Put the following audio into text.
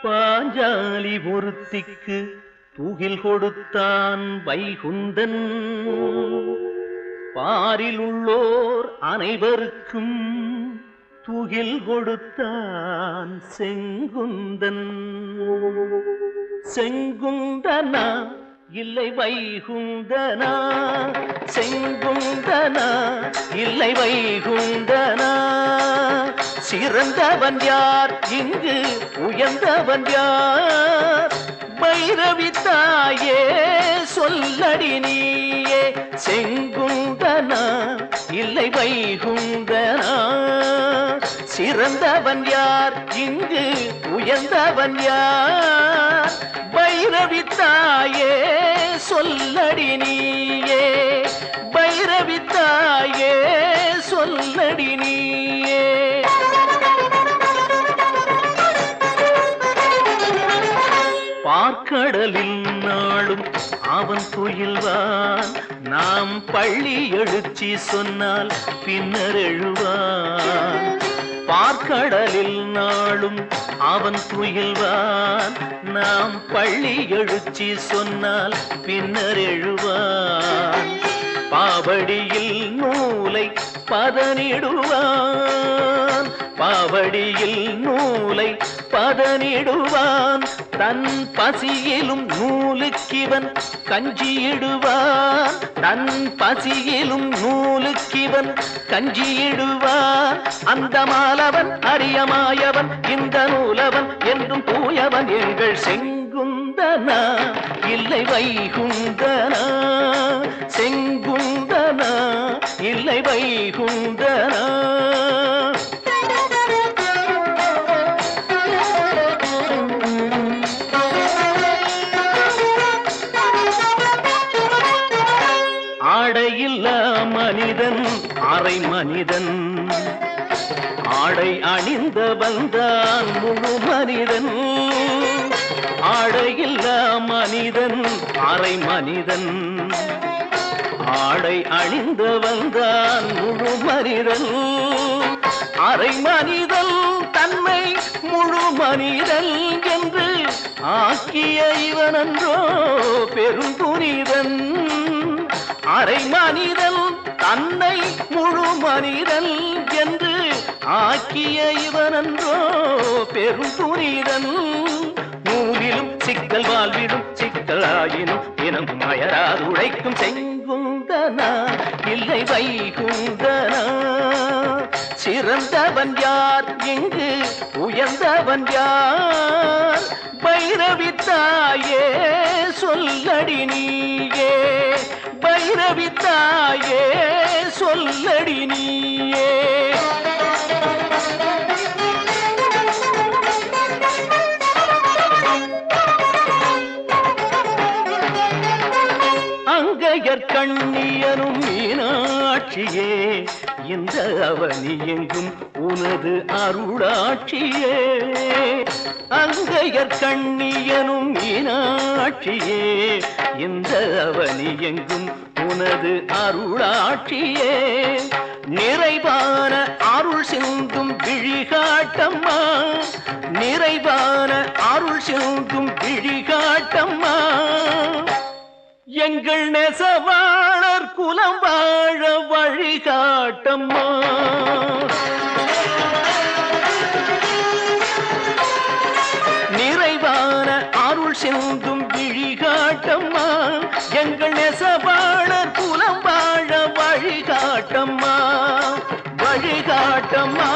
பாஞ்சாலி ஒருத்திக்கு தூகில் கொடுத்தான் வைகுந்தன். பாரில் உள்ளோர் அனைவருக்கும் தூகில் கொடுத்தான் செங்குந்தன். செங்குந்தனா இல்லை வைகுந்தனா, செங்குந்தனா இல்லை வைகுந்தனா. சிறந்தவன் யார் இங்கு உயர்ந்தவன் யார்? பைரவி தாயே சொல்லடி நீயே. செங்குந்தனா இல்லை வைகுந்தனா. சிறந்தவன் யார் இங்கு உயர்ந்தவன் யார்? பைரவி தாயே சொல்லடி நீயே. பைரவி தாயே சொல்லடி நீயே. பார்க்கடலில் நாளும் அவன் துயில்வான். நாம் பள்ளி எழுச்சி சொன்னால் பின்னர் எழுவான். பார்க்கடலில் நாளும் அவன் துயில்வான். நாம் பள்ளி எழுச்சி சொன்னால் பின்னர் எழுவான். பாவடியில் நூலை பதனிடுவான். பாவடியில் நூலை பதனிடுவான். தன் பசியிலும் நூலுக்கிவன் கஞ்சியிடுவான். தன் பசியிலும் நூலுக்கிவன் கஞ்சியிடுவான். அந்த மாலவன் அரியமாயவன் இந்த நூலவன் என்றும் தூயவன் எங்கள் செங்குந்தனா இல்லை வைகுந்தனா. செங்குந்தனா இல்லை வைகுந்தனா. ஆடையில்லா மனிதன் அரை மனிதன். ஆடை அணிந்த வந்தான் முழு மனிதன். ஆடையில்லா மனிதன் அரை மனிதன். ஆடை அணிந்த வந்தான் முழு மனிதன். அரை மனிதன் தன்னை முழு மனிதன் என்று ஆக்கிய இவனன்றோ பெருந்துணிதன். அரை மனிதன் தன்னை முழு மனிதன் என்று ஆக்கிய இவனன்றோ பெருந்துணிதன். நூலிலும் சிக்கல் வாழ்விடும் சிக்கலாயினும் தினம் அயராது உழைக்கும் செங்குந்தனா இல்லை வைகுந்தனா. சிறந்தவன் யார் இங்கு உயர்ந்தவன் யார்? பைரவி தாயே சொல்லடி நீயே. பைரவி தாயே சொல்லடி நீயே. அங்கையர் கண்ணியனும் மீனாட்சியே இந்த அவனி எங்கும் உனது அருளாட்சியே. அங்கையர் கண்ணியனும் மீனாட்சியே இந்த அவனி எங்கும் உனது அருளாட்சியே. நிறைவான அருள் சிந்தும் விழிகாட்டம்மா. நிறைவான அருள் சிந்தும் விழிகாட்டம்மா. எங்கள் நெசவாளர் குலம் வாழ வழிகாட்டம்மா. நிறைவான அருள் சிந்தும் விழிகாட்டம்மா. எங்கள் நெசவாளர் குலம் வாழ வழிகாட்டம்மா. வழிகாட்டம்மா.